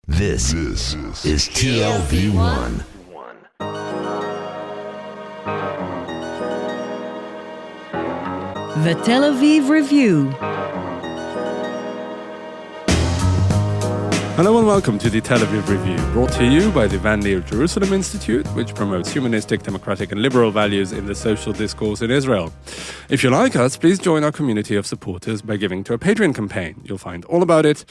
This is TLV1. The Tel Aviv Review. Hello and welcome to the Tel Aviv Review, brought to you by the Van Leer Jerusalem Institute, which promotes humanistic, democratic and liberal values in the social discourse in Israel. If you like us, please join our community of supporters by giving to our Patreon campaign. You'll find all about it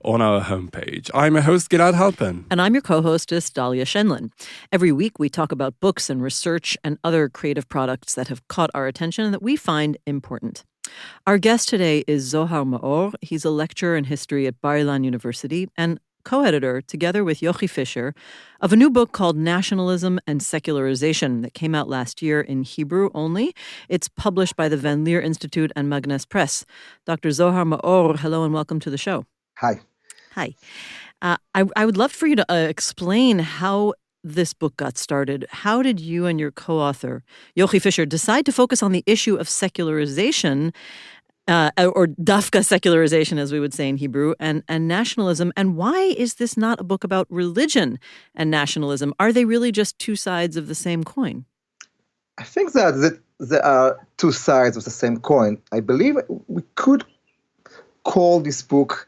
on our homepage. I'm your host, Gilad Halpern. And I'm your co-hostess, Dalia Shenlin. Every week we talk about books and research and other creative products that have caught our attention and that we find important. Our guest today is Zohar Maor. He's a lecturer in history at Bar Ilan University and co-editor, together with Yochi Fisher, of a new book called Nationalism and Secularization that came out last year in Hebrew only. It's published by the Van Leer Institute and Magnes Press. Dr. Zohar Maor, hello and welcome to the show. Hi. Hi. I would love for you to explain how this book got started. How did you and your co-author, Yochi Fisher, decide to focus on the issue of secularization, or dafka secularization, as we would say in Hebrew, and nationalism? And why is this not a book about religion and nationalism? Are they really just two sides of the same coin? I think that there are two sides of the same coin. I believe we could call this book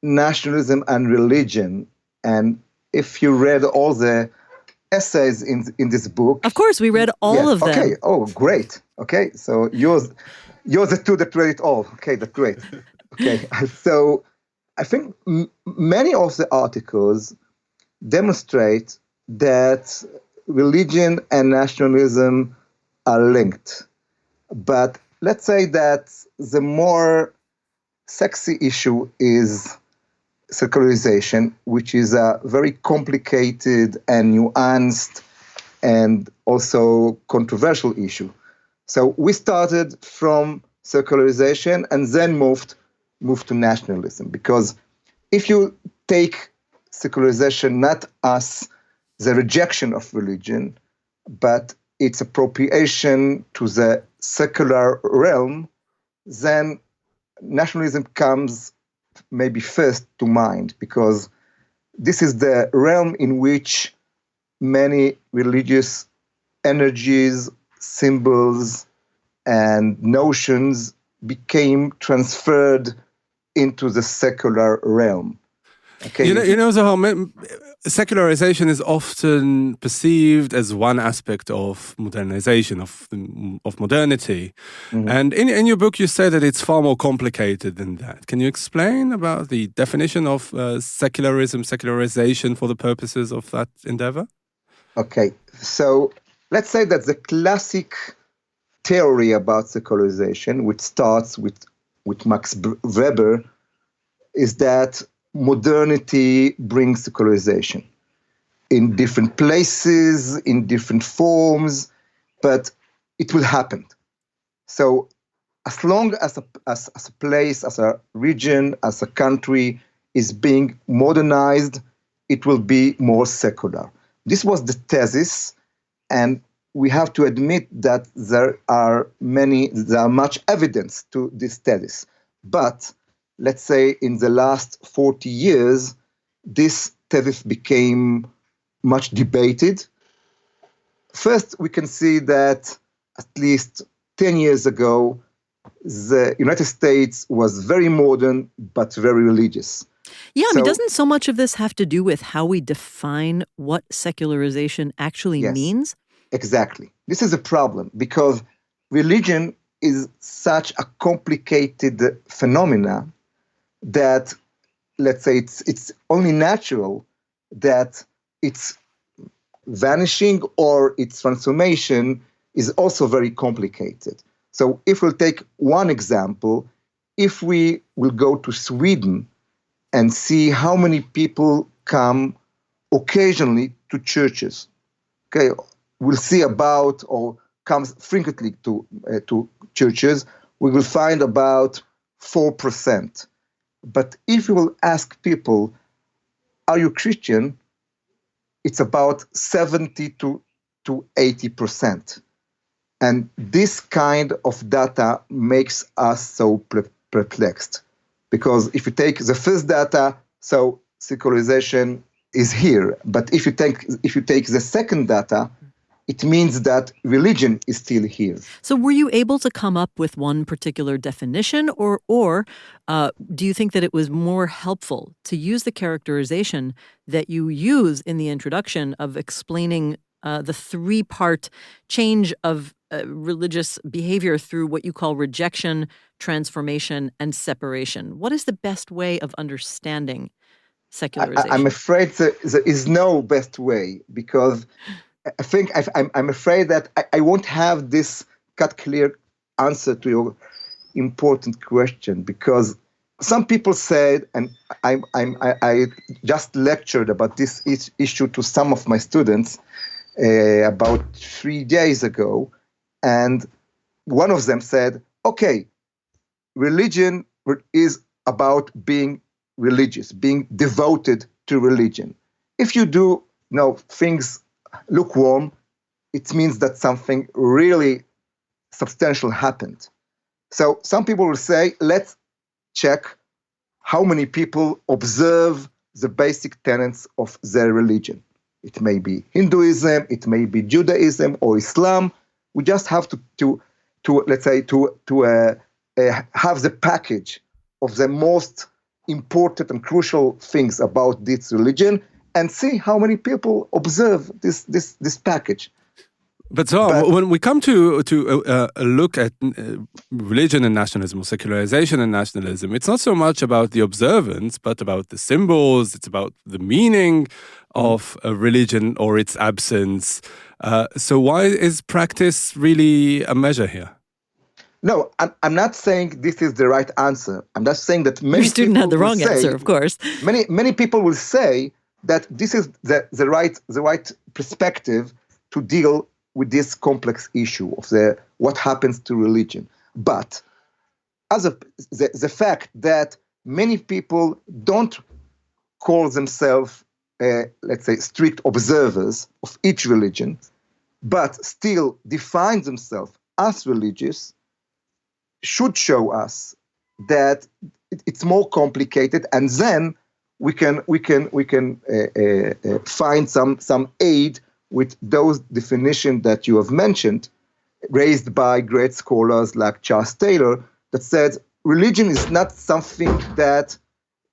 Nationalism and Religion. And if you read all the essays in this book... Of course, we read all of them. Okay, oh, great. Okay, so you're the two that read it all. Okay, that's great. Okay, so I think many of the articles demonstrate that religion and nationalism are linked. But let's say that the more sexy issue is secularization, which is a very complicated and nuanced and also controversial issue. So we started from secularization and then moved to nationalism, because if you take secularization not as the rejection of religion, but its appropriation to the secular realm, then nationalism comes maybe first to mind, because this is the realm in which many religious energies, symbols, and notions became transferred into the secular realm. Okay. You know, Zohar, secularization is often perceived as one aspect of modernization, of modernity. Mm-hmm. And in your book, you say that it's far more complicated than that. Can you explain about the definition of secularization for the purposes of that endeavor? Okay, so let's say that the classic theory about secularization, which starts with Max Weber, is that modernity brings secularization in different places, in different forms, but it will happen. So as long as a place, as a region, as a country is being modernized, it will be more secular. This was the thesis, and we have to admit that there are much evidence to this thesis. But let's say in the last 40 years, this thesis became much debated. First, we can see that at least 10 years ago, the United States was very modern, but very religious. Yeah, I mean, doesn't so much of this have to do with how we define what secularization actually means? Exactly. This is a problem, because religion is such a complicated phenomena that, let's say, it's only natural that its vanishing or its transformation is also very complicated. So if we'll take one example, if we will go to Sweden and see how many people come occasionally to churches, okay, we'll see about, or comes frequently to churches, we will find about 4%. But if you will ask people, are you Christian? It's about 70 to 80%. And this kind of data makes us so perplexed. Because if you take the first data, so secularization is here. But if you take the second data, it means that religion is still here. So were you able to come up with one particular definition, or do you think that it was more helpful to use the characterization that you use in the introduction of explaining the three-part change of religious behavior through what you call rejection, transformation, and separation? What is the best way of understanding secularization? I'm afraid there is no best way, because I think I'm afraid that I won't have this clear answer to your important question, because some people said, and I just lectured about this issue to some of my students about 3 days ago, and one of them said, okay, religion is about being religious, being devoted to religion. If you do things lukewarm, it means that something really substantial happened. So some people will say, let's check how many people observe the basic tenets of their religion. It may be Hinduism, it may be Judaism or Islam. We just have to have the package of the most important and crucial things about this religion, and see how many people observe this package. But when we come to look at religion and nationalism, or secularization and nationalism, it's not so much about the observance, but about the symbols. It's about the meaning of a religion or its absence. So why is practice really a measure here? No, I'm not saying this is the right answer. I'm just saying that many Your student had the wrong answer, of course. Many people will say that this is the right perspective to deal with this complex issue of what happens to religion. But the fact that many people don't call themselves, let's say, strict observers of each religion, but still define themselves as religious, should show us that it's more complicated, and then we can find some aid with those definitions that you have mentioned, raised by great scholars like Charles Taylor, that said religion is not something that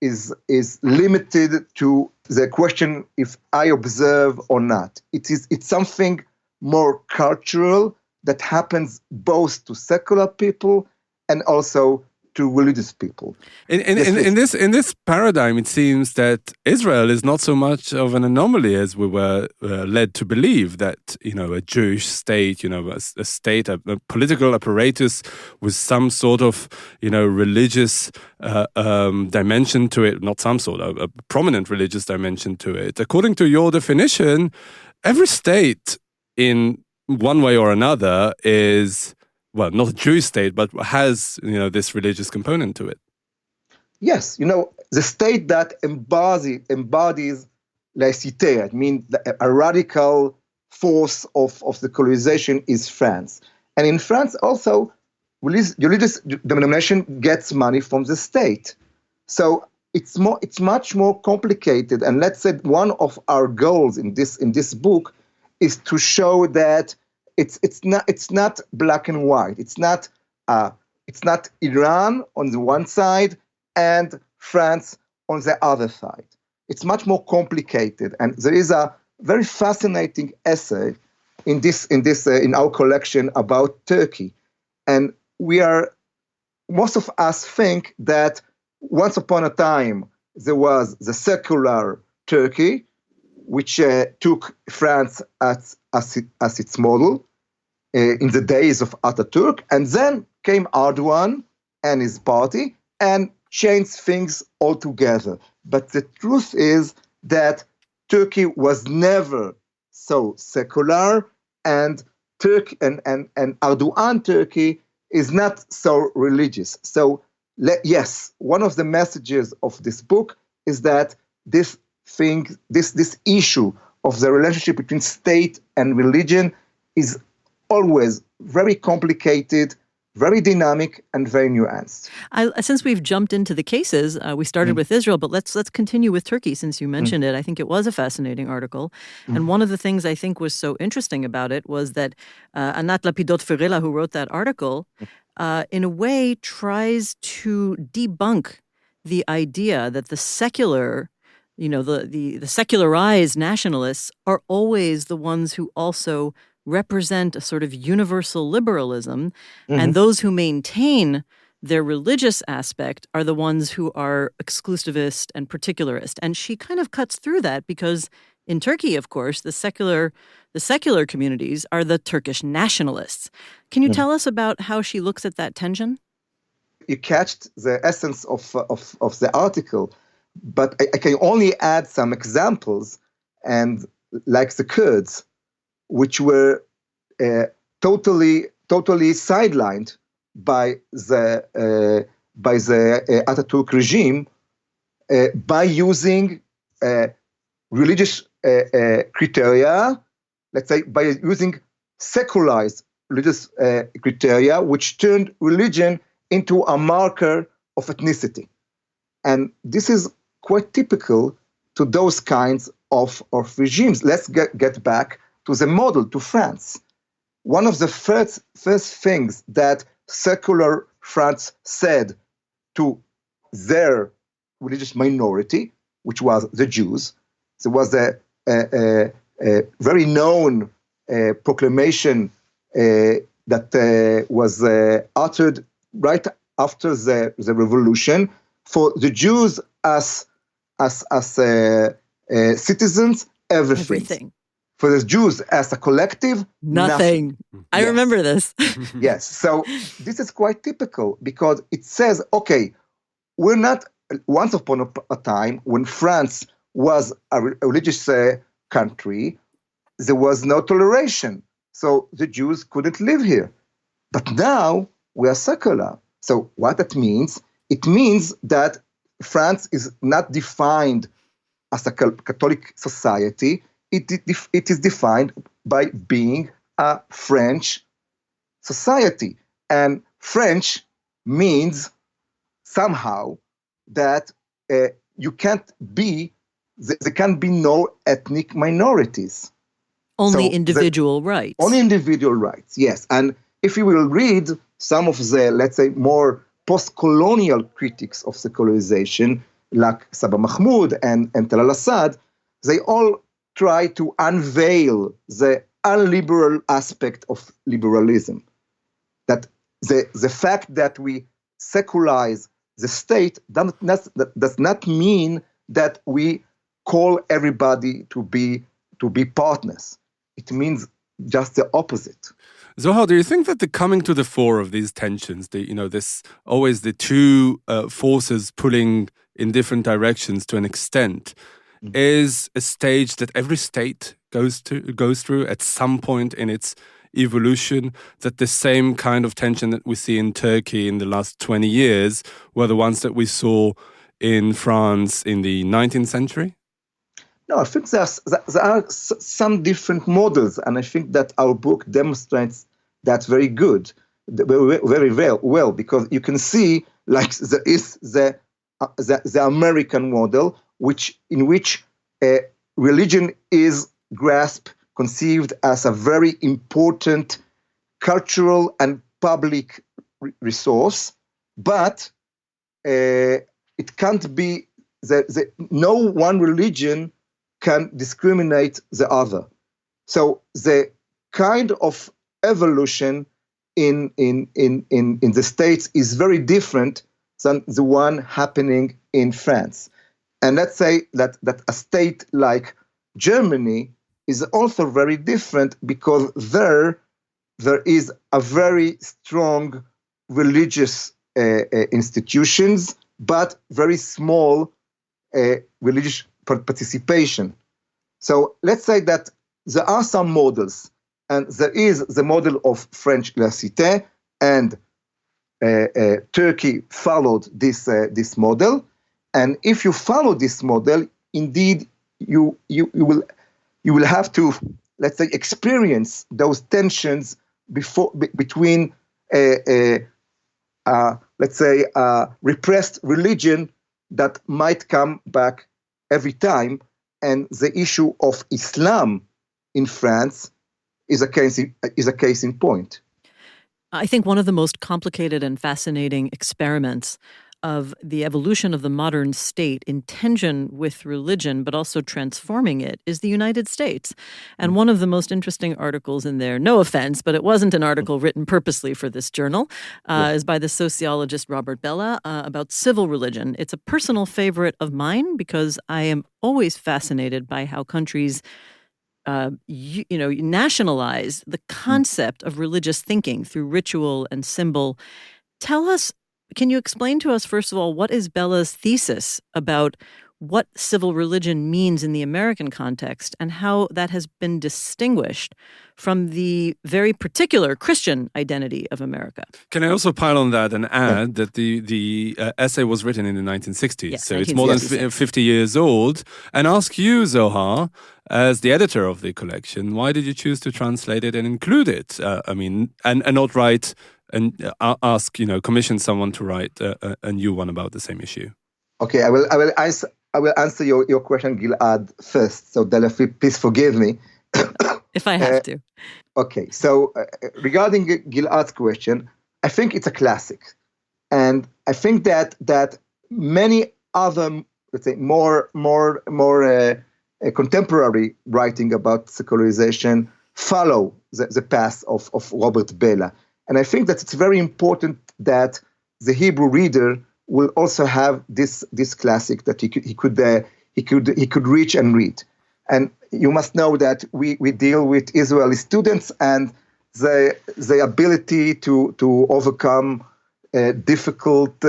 is limited to the question if I observe or not. It's something more cultural that happens both to secular people and also to religious people. In this paradigm, it seems that Israel is not so much of an anomaly as we were led to believe, that a Jewish state, a state, a political apparatus with some sort of religious dimension to it, not some sort of a prominent religious dimension to it. According to your definition, every state in one way or another is, well, not a Jewish state, but has this religious component to it. Yes, the state that embodies laïcité, I mean, a radical force of secularization is France. And in France also, religious denomination gets money from the state. So it's much more complicated. And let's say one of our goals in this book is to show that it's not black and white. It's not Iran on the one side and France on the other side. It's much more complicated, and there is a very fascinating essay in our collection about Turkey, and most of us think that once upon a time there was the secular Turkey, which took France as its model in the days of Ataturk, and then came Erdogan and his party and changed things altogether. But the truth is that Turkey was never so secular, and Erdogan Turkey is not so religious. So yes, one of the messages of this book is that this issue of the relationship between state and religion is always very complicated, very dynamic and very nuanced. Since we've jumped into the cases, we started with Israel, but let's continue with Turkey since you mentioned it. I think it was a fascinating article. And one of the things I think was so interesting about it was that Anat Lapidot-Ferela, who wrote that article, in a way tries to debunk the idea that the secular, the secularized nationalists are always the ones who also represent a sort of universal liberalism, and those who maintain their religious aspect are the ones who are exclusivist and particularist. And she kind of cuts through that because in Turkey, of course, the secular communities are the Turkish nationalists. Can you tell us about how she looks at that tension? You catch the essence of the article, but I can only add some examples, and like the Kurds, which were totally sidelined by the Ataturk regime by using religious criteria, let's say by using secularized religious criteria, which turned religion into a marker of ethnicity. And this is quite typical to those kinds of regimes. Let's get back to the model, to France. One of the first things that secular France said to their religious minority, which was the Jews, there was a very known proclamation that was uttered right after the revolution for the Jews as citizens, everything. For the Jews as a collective, nothing. I remember this. Yes. So this is quite typical because it says, okay, we're not, once upon a time when France was a religious country, there was no toleration. So the Jews couldn't live here. But now we are secular. So what that means? It means that France is not defined as a Catholic society. It is defined by being a French society. And French means somehow that you can't be, there can be no ethnic minorities. Only individual rights. Only individual rights, yes. And if you will read some of the, let's say, more post-colonial critics of secularization, like Sabah Mahmoud and Talal Assad, they all try to unveil the unliberal aspect of liberalism. That the fact that we secularize the state does not mean that we call everybody to be partners. It means just the opposite. Zohar, do you think that the coming to the fore of these tensions, this always the two forces pulling in different directions to an extent, is a stage that every state goes through at some point in its evolution, that the same kind of tension that we see in Turkey in the last 20 years were the ones that we saw in France in the 19th century? No, I think there are some different models, and I think that our book demonstrates that very well, because you can see, like, there is the American model, in which religion is conceived as a very important cultural and public resource, but it can't be no one religion can discriminate the other. So the kind of evolution in the States is very different than the one happening in France. And let's say that a state like Germany is also very different because there is a very strong religious institutions, but very small religious participation. So let's say that there are some models, and there is the model of French laïcité, and Turkey followed this model. And if you follow this model, indeed you will have to, let's say, experience those tensions between let's say, repressed religion that might come back every time. And the issue of Islam in France is a case in point. I think one of the most complicated and fascinating experiments of the evolution of the modern state in tension with religion, but also transforming it, is the United States. And one of the most interesting articles in there, no offense, but it wasn't an article written purposely for this journal, is by the sociologist Robert Bellah about civil religion. It's a personal favorite of mine because I am always fascinated by how countries nationalize the concept of religious thinking through ritual and symbol. Can you explain to us, first of all, what is Bellah's thesis about what civil religion means in the American context and how that has been distinguished from the very particular Christian identity of America? Can I also pile on that and add that the essay was written in the 1960s, yes, so it's more than 50 years old, and ask you, Zohar, as the editor of the collection, why did you choose to translate it and include it? And not write and commission someone to write a new one about the same issue. Okay, I will answer your question, Gilad, first. So, Delafi, please forgive me. If I have to. Okay, so regarding Gilad's question, I think it's a classic. And I think that many other, let's say, more contemporary writing about secularization follow the path of Robert Bellah. And I think that it's very important that the Hebrew reader will also have this classic that he could reach and read. And you must know that we deal with Israeli students, and the ability to overcome difficult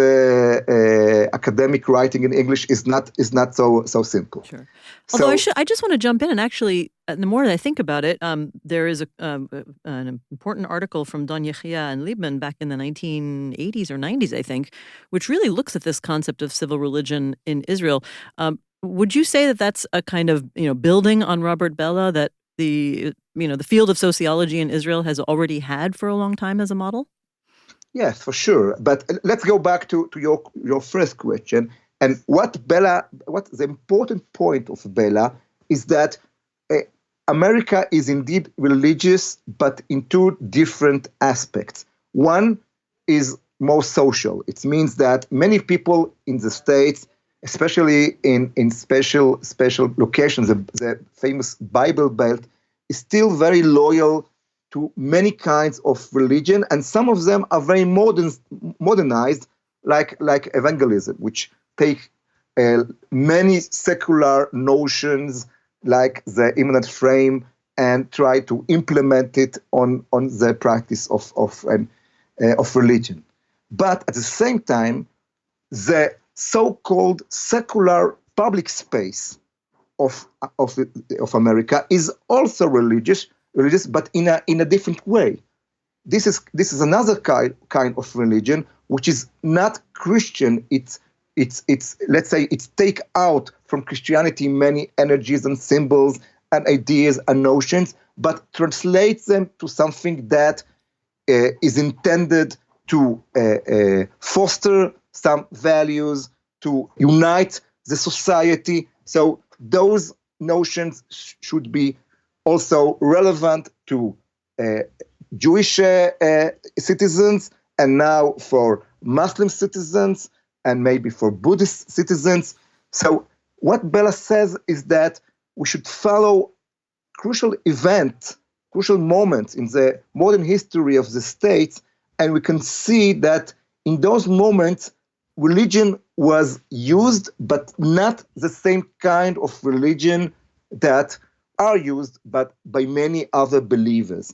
academic writing in English is not so simple. Sure. Although I just want to jump in, and actually, the more that I think about it, there is an important article from Don Yechia and Liebman back in the 1980s or 90s, I think, which really looks at this concept of civil religion in Israel. Would you say that that's a kind of building on Robert Bellah that the field of sociology in Israel has already had for a long time as a model? Yes, for sure. But let's go back to your first question. And what the important point of Bellah is that America is indeed religious, but in two different aspects. One is more social. It means that many people in the States, especially in special locations, the famous Bible Belt, is still very loyal to many kinds of religion, and some of them are very modernized, like evangelism, which take many secular notions like the immanent frame and try to implement it on the practice of religion. But at the same time, the so-called secular public space of America is also religious, but in a different way. This is another kind of religion which is not Christian. It's let's say it's take out from Christianity many energies and symbols and ideas and notions, but translates them to something that is intended to foster some values, to unite the society. So those notions should be also relevant to Jewish citizens, and now for Muslim citizens, and maybe for Buddhist citizens. So what Bellah says is that we should follow crucial moments in the modern history of the state, and we can see that in those moments, religion was used, but not the same kind of religion that are used but by many other believers.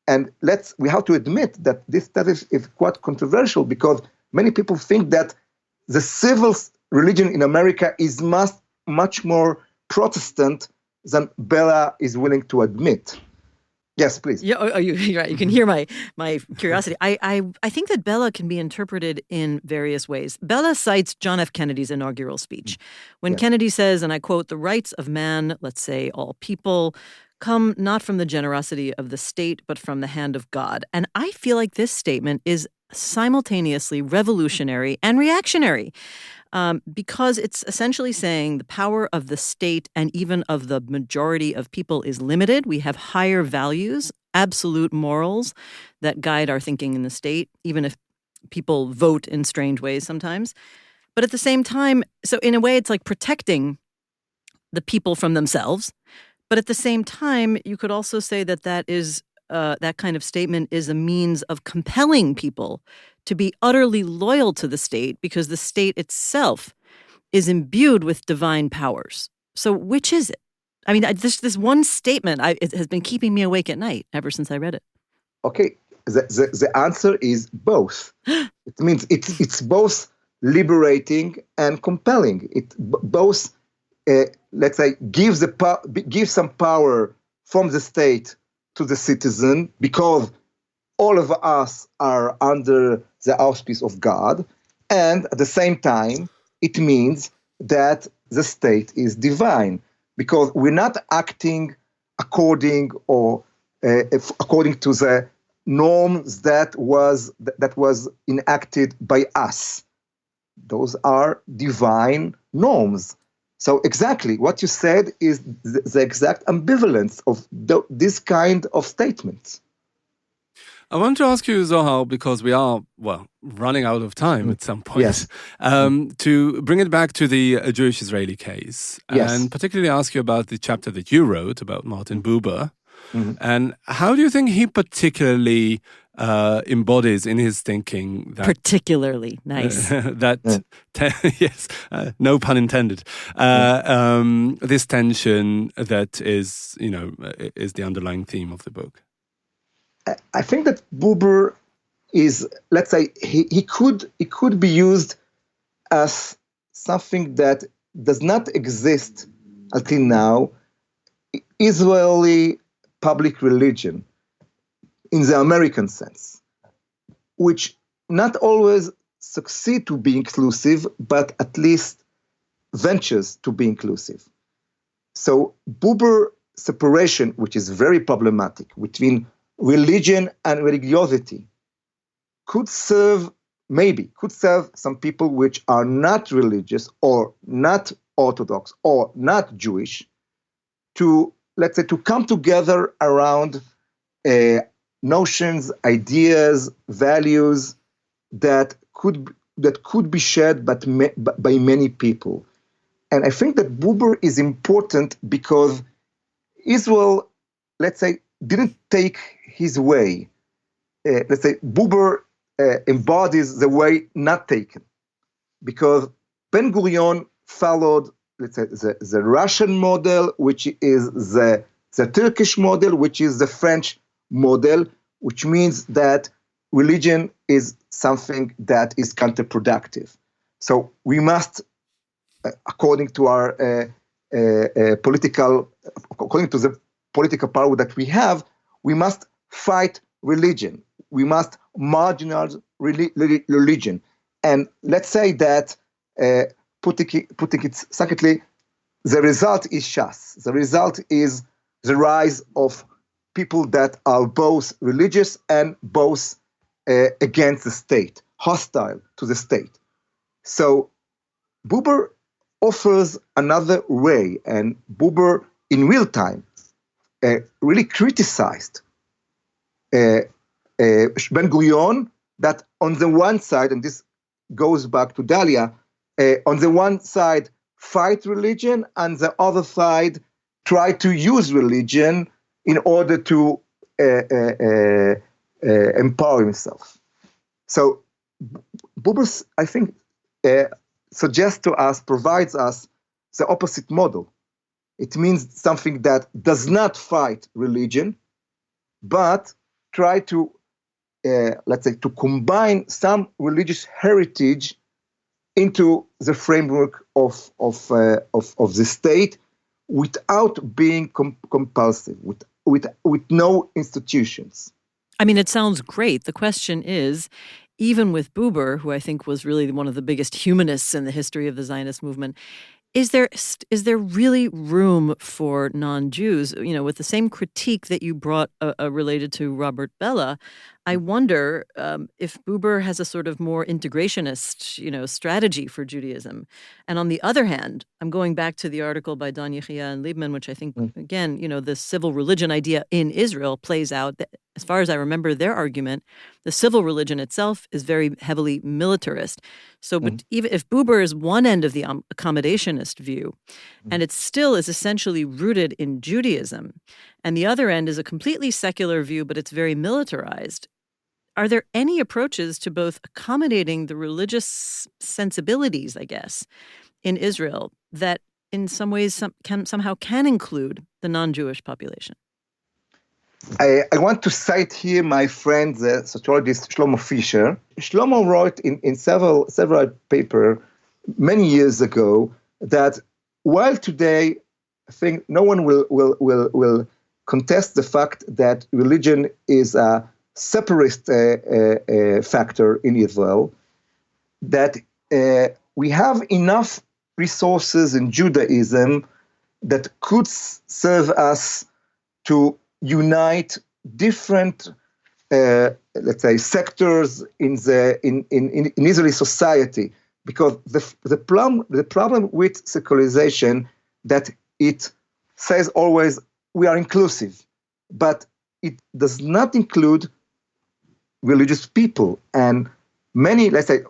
And we have to admit that this study is quite controversial, because many people think that the civil religion in America is much more Protestant than Bellah is willing to admit. Yes, please. Yeah, you're right. You can hear my curiosity. I think that Bellah can be interpreted in various ways. Bellah cites John F. Kennedy's inaugural speech, when Kennedy says, and I quote, "The rights of man, let's say all people, come not from the generosity of the state, but from the hand of God. And I feel like this statement is simultaneously revolutionary and reactionary, because it's essentially saying the power of the state and even of the majority of people is limited. We have higher values, absolute morals that guide our thinking in the state, even if people vote in strange ways sometimes. But at the same time, so in a way, it's like protecting the people from themselves. But at the same time, you could also say that that kind of statement is a means of compelling people to be utterly loyal to the state because the state itself is imbued with divine powers. So which is it? I mean, this one statement it has been keeping me awake at night ever since I read it. Okay, the answer is both. It means it's both liberating and compelling. It both, let's say, gives some power from the state to the citizen because all of us are under the auspice of God, and at the same time, it means that the state is divine because we're not acting according to the norms that was enacted by us. Those are divine norms. So exactly what you said is the exact ambivalence of this kind of statements. I want to ask you, Zohar, because we are, running out of time at some point, Yes. To bring it back to the Jewish-Israeli case, Yes. and particularly ask you about the chapter that you wrote about Martin Buber. Mm-hmm. And how do you think he particularly embodies in his thinking that... Particularly, nice. Yes, no pun intended. This tension that is the underlying theme of the book. I think that Buber is, let's say, he could be used as something that does not exist until now, Israeli public religion in the American sense, which not always succeed to be inclusive, but at least ventures to be inclusive. So Buber separation, which is very problematic between religion and religiosity, could serve some people which are not religious or not Orthodox or not Jewish to, let's say, to come together around notions, ideas, values that could be shared by many people. And I think that Buber is important because Israel, let's say, didn't take his way. Let's say Buber embodies the way not taken, because Ben Gurion followed, let's say, the Russian model, which is the Turkish model, which is the French model, which means that religion is something that is counterproductive. So we must, according to the political power that we have, we must fight religion. We must marginalize religion. And let's say that, putting it secondly, the result is Shas. The result is the rise of people that are both religious and both against the state, hostile to the state. So Buber offers another way, and Buber in real time really criticized Ben Gurion, that on the one side, and this goes back to Dalia, on the one side fight religion, and the other side try to use religion in order to empower himself. So Buber, I think, suggests to us, provides us the opposite model. It means something that does not fight religion, but try to, let's say, to combine some religious heritage into the framework of the state without being compulsive, with no institutions. I mean, it sounds great. The question is, even with Buber, who I think was really one of the biggest humanists in the history of the Zionist movement, Is there really room for non-Jews? With the same critique that you brought related to Robert Bellah, I wonder if Buber has a sort of more integrationist, strategy for Judaism. And on the other hand, I'm going back to the article by Dan Yechia and Liebman, which I think, again, the civil religion idea in Israel plays out. As far as I remember their argument, the civil religion itself is very heavily militarist. So, but even if Buber is one end of the accommodationist view, and it still is essentially rooted in Judaism, and the other end is a completely secular view, but it's very militarized, are there any approaches to both accommodating the religious sensibilities, I guess, in Israel that in some ways somehow can include the non-Jewish population? I want to cite here my friend, the sociologist Shlomo Fisher. Shlomo wrote in several papers many years ago that while today I think no one will contest the fact that religion is a separatist factor in Israel, that we have enough resources in Judaism that could serve us to unite different, let's say, sectors in Israeli society, because the problem with secularization that it says always we are inclusive, but it does not include religious people, and many, let's say,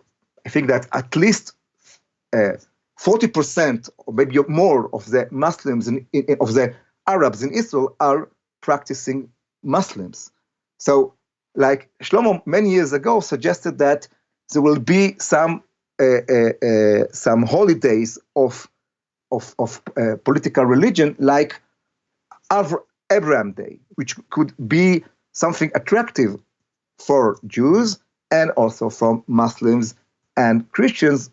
I think that at least 40% or maybe more of the Muslims of the Arabs in Israel are practicing Muslims. So, like Shlomo many years ago suggested that there will be some holidays of political religion, like Abraham Day, which could be something attractive for Jews and also for Muslims and Christians,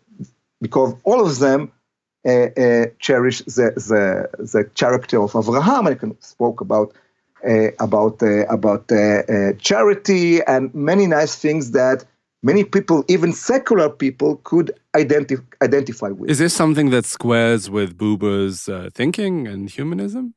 because all of them cherish the character of Abraham. I can spoke about charity and many nice things that many people, even secular people, could identify with. Is this something that squares with Buber's thinking and humanism?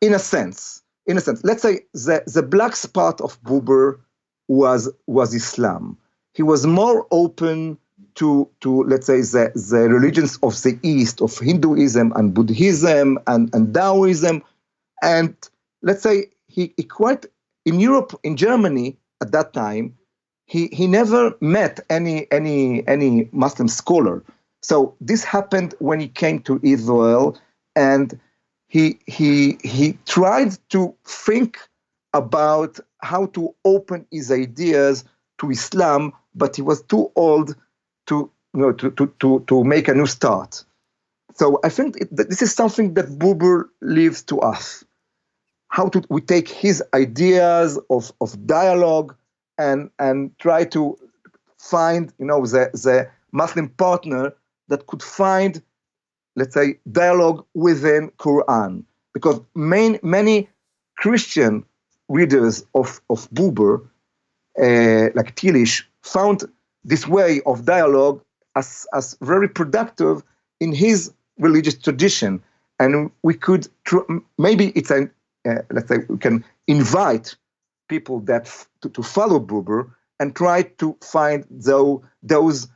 In a sense. Let's say the black spot of Buber was Islam. He was more open to let's say the religions of the East, of Hinduism and Buddhism and Taoism, and let's say he quite in Europe, in Germany at that time, he never met any Muslim scholar. So this happened when he came to Israel, and he tried to think about how to open his ideas to Islam, but he was too old to make a new start. So I think that this is something that Buber leaves to us. How we take his ideas of dialogue and try to find the Muslim partner that could find, let's say, dialogue within Quran, because many Christian readers of Buber, like Tillich, found this way of dialogue as very productive in his religious tradition, and we could maybe it's a let's say we can invite people that to follow Buber and try to find those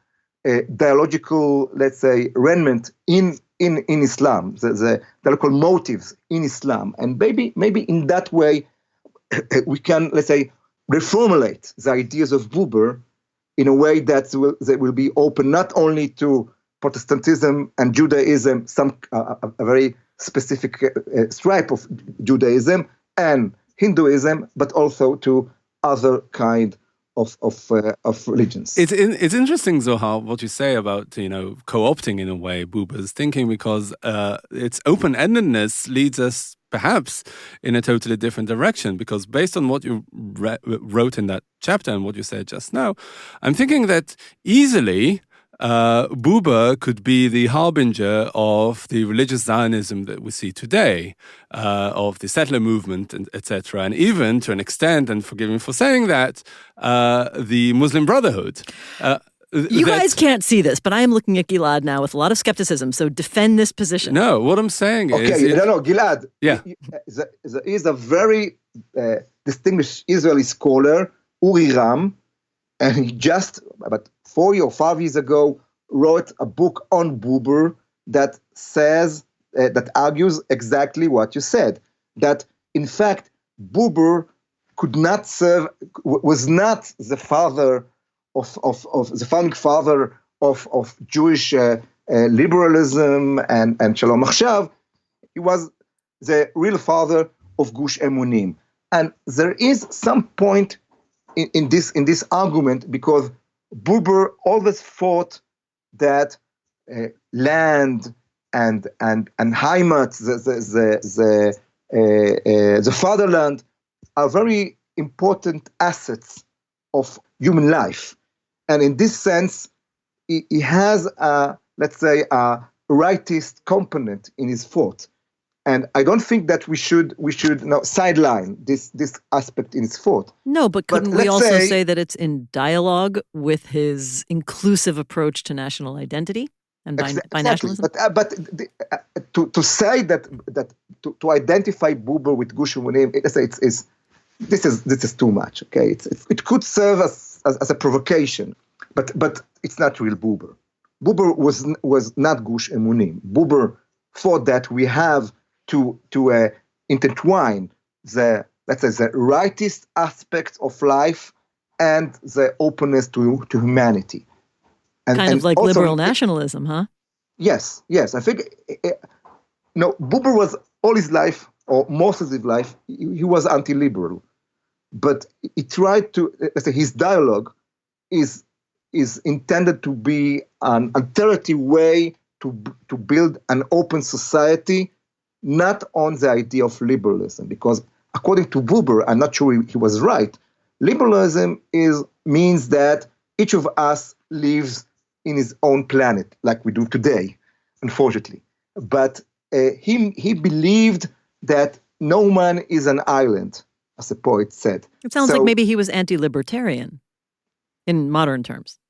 dialogical, let's say, remnant in Islam, the dialogical motives in Islam, and maybe in that way we can, let's say, reformulate the ideas of Buber in a way that will be open not only to Protestantism and Judaism, a very specific stripe of Judaism and Hinduism, but also to other kind of religions. It's interesting, Zohar, what you say about co-opting in a way Buber's thinking, because its open-endedness leads us perhaps in a totally different direction, because based on what you wrote in that chapter and what you said just now, I'm thinking that easily Buber could be the harbinger of the religious Zionism that we see today, of the settler movement, etc., and even to an extent, and forgive me for saying that, the Muslim Brotherhood. You guys can't see this, but I am looking at Gilad now with a lot of skepticism. So defend this position. No, what I'm saying is... Okay, no, Gilad. Yeah. There is a very distinguished Israeli scholar, Uri Ram, and he just, about 4 or 5 years ago, wrote a book on Buber that says, that argues exactly what you said, that in fact, Buber was not the father of the founding father of Jewish liberalism and Shalom Achshav. He was the real father of Gush Emunim. And there is some point in this argument, because Buber always thought that land and Heimat, the fatherland, are very important assets of human life. And in this sense, he has let's say, a rightist component in his thought. And I don't think that we should sideline this aspect in his thought. No, but couldn't we also say that it's in dialogue with his inclusive approach to national identity and by nationalism? But to say that to identify Buber with Gush Emunim, this is too much. Okay, it could serve as a provocation, but it's not real Buber. Buber was not Gush Emunim. Buber thought that we have to intertwine the rightist aspects of life and the openness to humanity. And like also, liberal nationalism, huh? Yes. I think Buber was all his life, or most of his life, he was anti-liberal. But he tried to, his dialogue is intended to be an alternative way to build an open society, not on the idea of liberalism. Because according to Buber, I'm not sure he was right, liberalism means that each of us lives in his own planet, like we do today, unfortunately. But he believed that no man is an island, as the poet said. It sounds like maybe he was anti-libertarian in modern terms.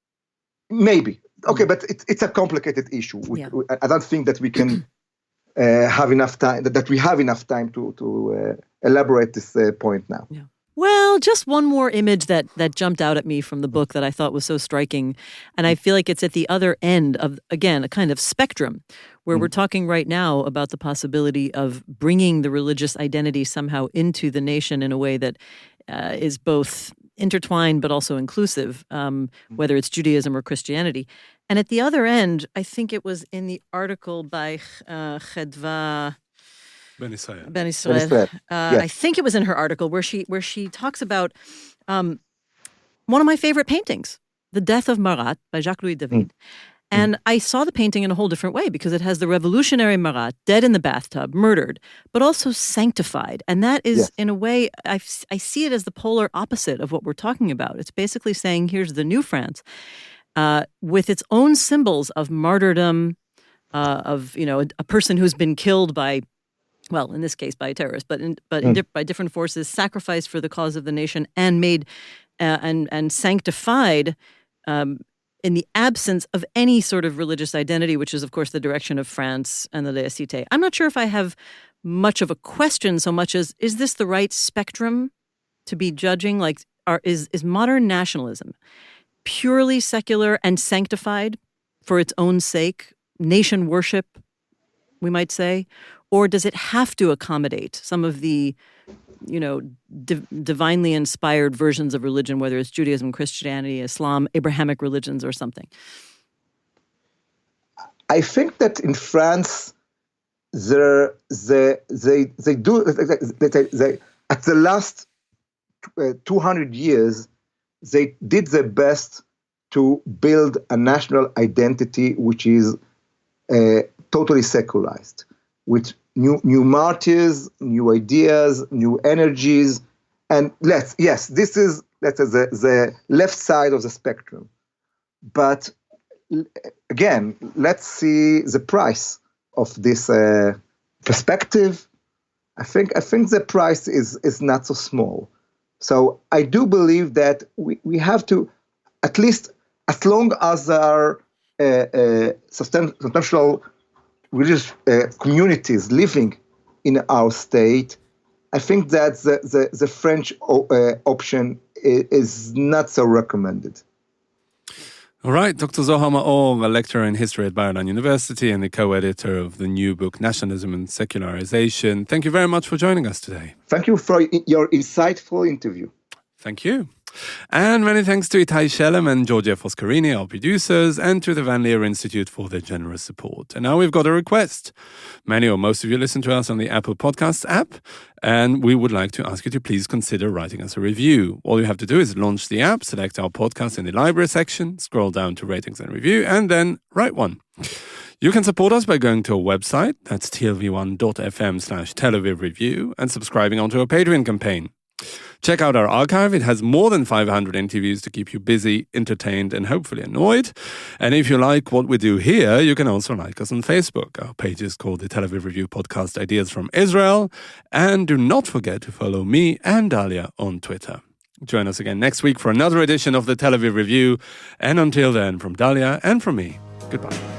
Maybe. Okay, but it's a complicated issue. I don't think that we can have enough time, that we have enough time to elaborate this point now. Yeah. Well, just one more image that jumped out at me from the book that I thought was so striking. And I feel like it's at the other end of, again, a kind of spectrum where we're talking right now about the possibility of bringing the religious identity somehow into the nation in a way that is both intertwined but also inclusive, whether it's Judaism or Christianity. And at the other end, I think it was in the article by Chedva Ben Israel. Yes. I think it was in her article where she talks about one of my favorite paintings, The Death of Marat by Jacques-Louis David. And I saw the painting in a whole different way because it has the revolutionary Marat dead in the bathtub, murdered, but also sanctified. And that is, in a way, I see it as the polar opposite of what we're talking about. It's basically saying, here's the new France with its own symbols of martyrdom, of a person who's been killed by, well, in this case by a terrorist, but by different forces, sacrificed for the cause of the nation and made and sanctified in the absence of any sort of religious identity, which is, of course, the direction of France and the laïcité. I'm not sure if I have much of a question so much as, is this the right spectrum to be judging? Like, is modern nationalism purely secular and sanctified for its own sake, nation worship, we might say? Or does it have to accommodate some of the, divinely inspired versions of religion, whether it's Judaism, Christianity, Islam, Abrahamic religions, or something? I think that in France, they do at the last 200 years, they did their best to build a national identity which is totally secularized, with new martyrs, new ideas, new energies, and this is the left side of the spectrum. But again, let's see the price of this perspective. I think the price is not so small. So I do believe that we have to at least as long as there are substantial religious communities living in our state, I think that the French option is not so recommended. All right, Dr. Zohar Maor, a lecturer in history at Bar-Ilan University and the co-editor of the new book, Nationalism and Secularization. Thank you very much for joining us today. Thank you for your insightful interview. Thank you. And many thanks to Itai Shelem and Georgia Foscarini, our producers, and to the Van Leer Institute for their generous support. And now we've got a request. Many or most of you listen to us on the Apple Podcasts app, and we would like to ask you to please consider writing us a review. All you have to do is launch the app, select our podcast in the library section, scroll down to ratings and review, and then write one. You can support us by going to our website, that's tlv1.fm/Tel Aviv Review, and subscribing onto our Patreon campaign. Check out our archive. It has more than 500 interviews to keep you busy, entertained, and hopefully annoyed. And if you like what we do here, you can also like us on Facebook. Our page is called the Tel Aviv Review Podcast Ideas from Israel. And do not forget to follow me and Dalia on Twitter. Join us again next week for another edition of the Tel Aviv Review. And until then, from Dalia and from me, goodbye.